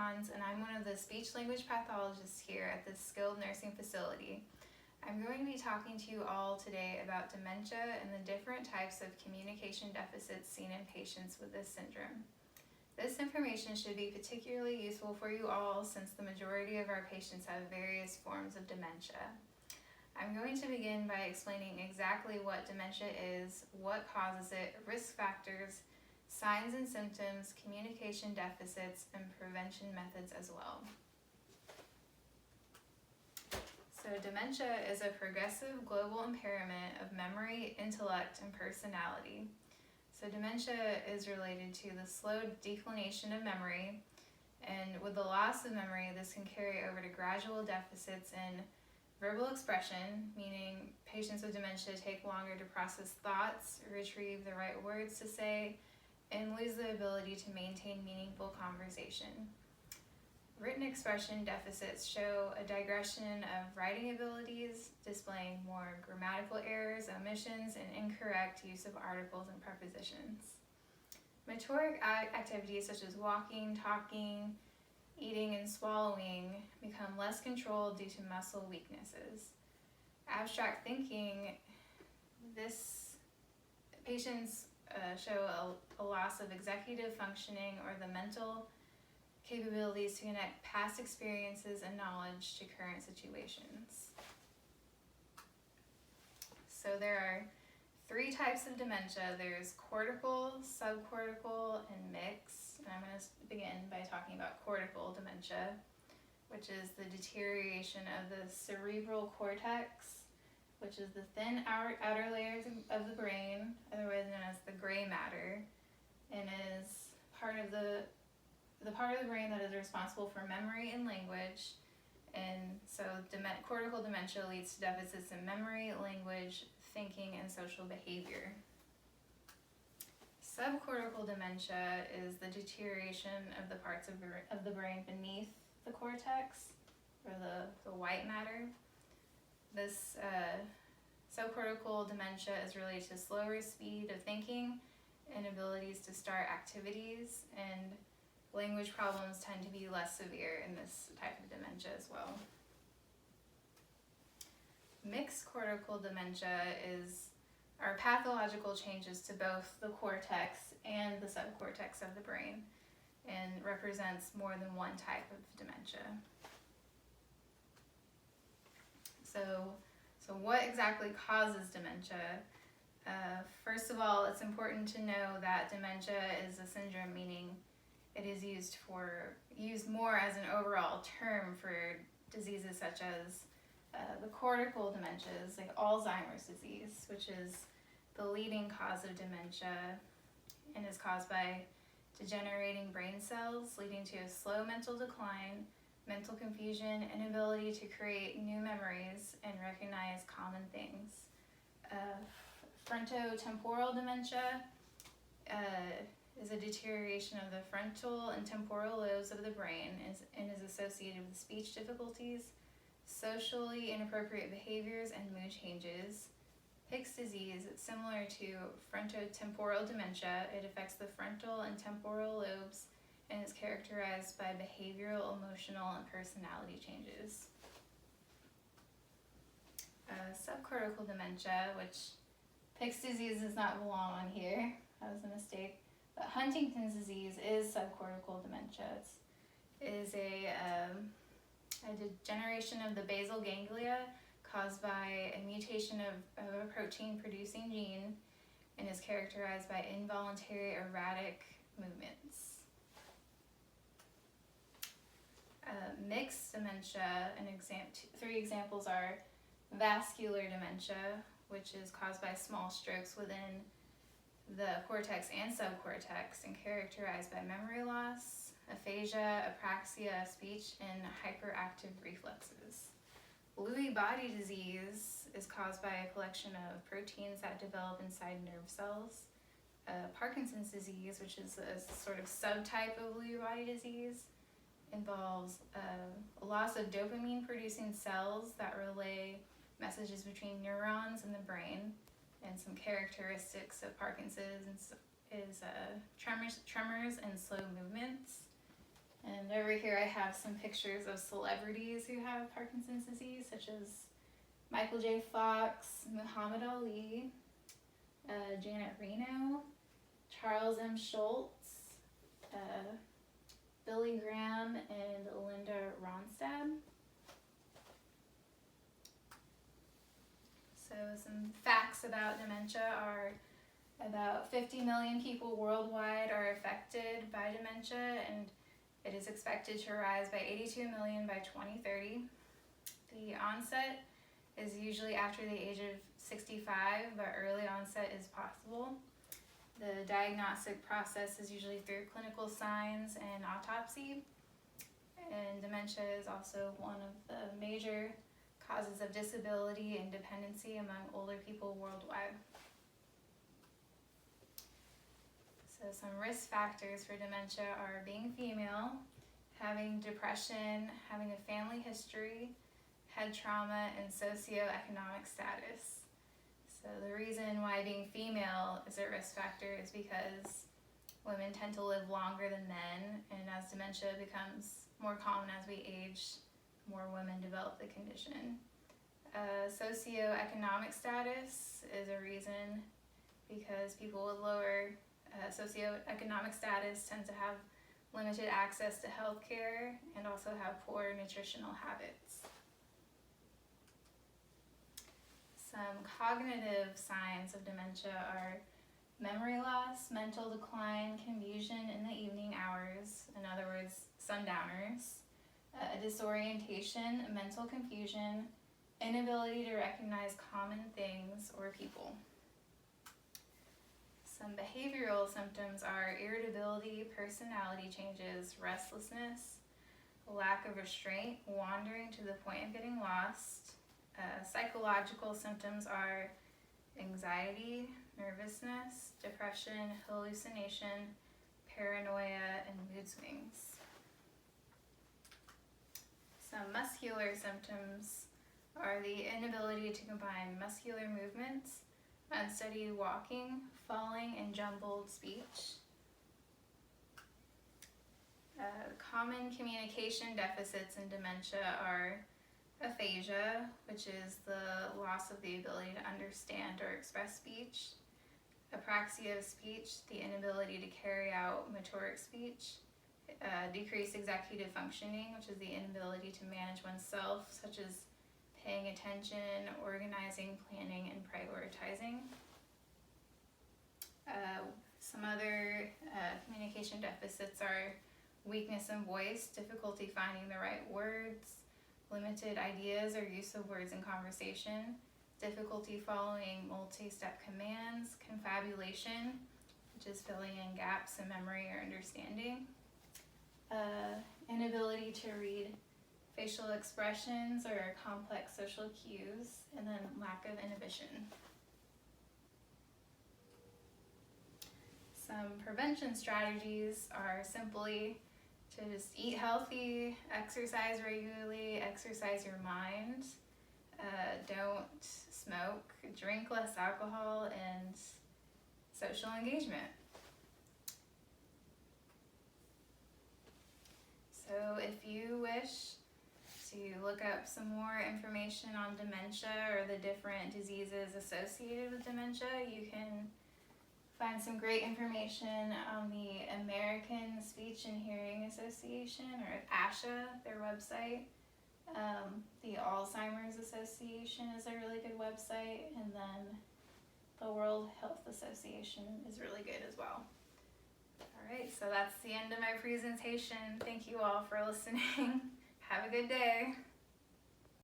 Johns, and I'm one of the speech-language pathologists here at this skilled nursing facility. I'm going to be talking to you all today about dementia and the different types of communication deficits seen in patients with this syndrome. This information should be particularly useful for you all since the majority of our patients have various forms of dementia. I'm going to begin by explaining exactly what dementia is, what causes it, risk factors, signs and symptoms, communication deficits, and prevention methods as well. So dementia is a progressive global impairment of memory, intellect, and personality. So dementia is related to the slow declination of memory, and with the loss of memory, this can carry over to gradual deficits in verbal expression, meaning patients with dementia take longer to process thoughts, retrieve the right words to say, and lose the ability to maintain meaningful conversation. Written expression deficits show a digression of writing abilities, displaying more grammatical errors, omissions, and incorrect use of articles and prepositions. Motoric activities such as walking, talking, eating, and swallowing become less controlled due to muscle weaknesses. Abstract thinking, patients show a loss of executive functioning or the mental capabilities to connect past experiences and knowledge to current situations. So there are three types of dementia. There's cortical, subcortical, and mixed. And I'm going to begin by talking about cortical dementia, which is the deterioration of the cerebral cortex, which is the thin outer layers of the brain, otherwise known as the gray matter, and is part of the part of the brain that is responsible for memory and language. And so cortical dementia leads to deficits in memory, language, thinking, and social behavior. Subcortical dementia is the deterioration of the parts of the brain beneath the cortex, or the white matter. This subcortical dementia is related to slower speed of thinking, inabilities to start activities, and language problems tend to be less severe in this type of dementia as well. Mixed cortical dementia are pathological changes to both the cortex and the subcortex of the brain, and represents more than one type of dementia. So what exactly causes dementia? First of all, it's important to know that dementia is a syndrome, meaning it is used more as an overall term for diseases such as the cortical dementias, like Alzheimer's disease, which is the leading cause of dementia and is caused by degenerating brain cells, leading to a slow mental decline, mental confusion, inability to create new memories and recognize common things. Frontotemporal dementia is a deterioration of the frontal and temporal lobes of the brain and is associated with speech difficulties, socially inappropriate behaviors, and mood changes. Hicks disease, similar to frontotemporal dementia, it affects the frontal and temporal lobes and is characterized by behavioral, emotional, and personality changes. Subcortical dementia, which Hicks disease does not belong on here, that was a mistake, but Huntington's disease is subcortical dementia. It is a degeneration of the basal ganglia caused by a mutation of a protein-producing gene and is characterized by involuntary erratic movements. Mixed dementia, three examples are vascular dementia, which is caused by small strokes within the cortex and subcortex and characterized by memory loss, aphasia, apraxia of speech, and hyperactive reflexes. Lewy body disease is caused by a collection of proteins that develop inside nerve cells. Parkinson's disease, which is a sort of subtype of Lewy body disease, involves a loss of dopamine-producing cells that relay messages between neurons in the brain, and some characteristics of Parkinson's is tremors and slow movements. And over here I have some pictures of celebrities who have Parkinson's disease, such as Michael J. Fox, Muhammad Ali, Janet Reno, Charles M. Schultz, Billy Graham, and Linda Ronstadt. So some facts about dementia are about 50 million people worldwide are affected by dementia, and it is expected to rise by 82 million by 2030. The onset is usually after the age of 65, but early onset is possible. The diagnostic process is usually through clinical signs and autopsy. And dementia is also one of the major causes of disability and dependency among older people worldwide. So some risk factors for dementia are being female, having depression, having a family history, head trauma, and socioeconomic status. So the reason why being female is a risk factor is because women tend to live longer than men, and as dementia becomes more common as we age, more women develop the condition. Socioeconomic status is a reason because people with lower socioeconomic status tend to have limited access to healthcare and also have poor nutritional habits. Some cognitive signs of dementia are memory loss, mental decline, confusion in the evening hours, in other words, sundowners, disorientation, mental confusion, inability to recognize common things or people. Some behavioral symptoms are irritability, personality changes, restlessness, lack of restraint, wandering to the point of getting lost. Psychological symptoms are anxiety, nervousness, depression, hallucination, paranoia, and mood swings. Some muscular symptoms are the inability to combine muscular movements, unsteady walking, falling, and jumbled speech. Common communication deficits in dementia are aphasia, which is the loss of the ability to understand or express speech, apraxia of speech, the inability to carry out motoric speech, decreased executive functioning, which is the inability to manage oneself, such as paying attention, organizing, planning, and prioritizing. Some other communication deficits are weakness in voice, difficulty finding the right words, limited ideas or use of words in conversation, difficulty following multi-step commands, confabulation, which is filling in gaps in memory or understanding, inability to read facial expressions or complex social cues, and then lack of inhibition. Some prevention strategies are simply to just eat healthy, exercise regularly, exercise your mind, don't smoke, drink less alcohol, and social engagement. So if you wish to look up some more information on dementia or the different diseases associated with dementia, you can find some great information on the American Speech and Hearing Association, or ASHA, their website. The Alzheimer's Association is a really good website, and then the World Health Association is really good as well. Alright, so that's the end of my presentation. Thank you all for listening. Have a good day.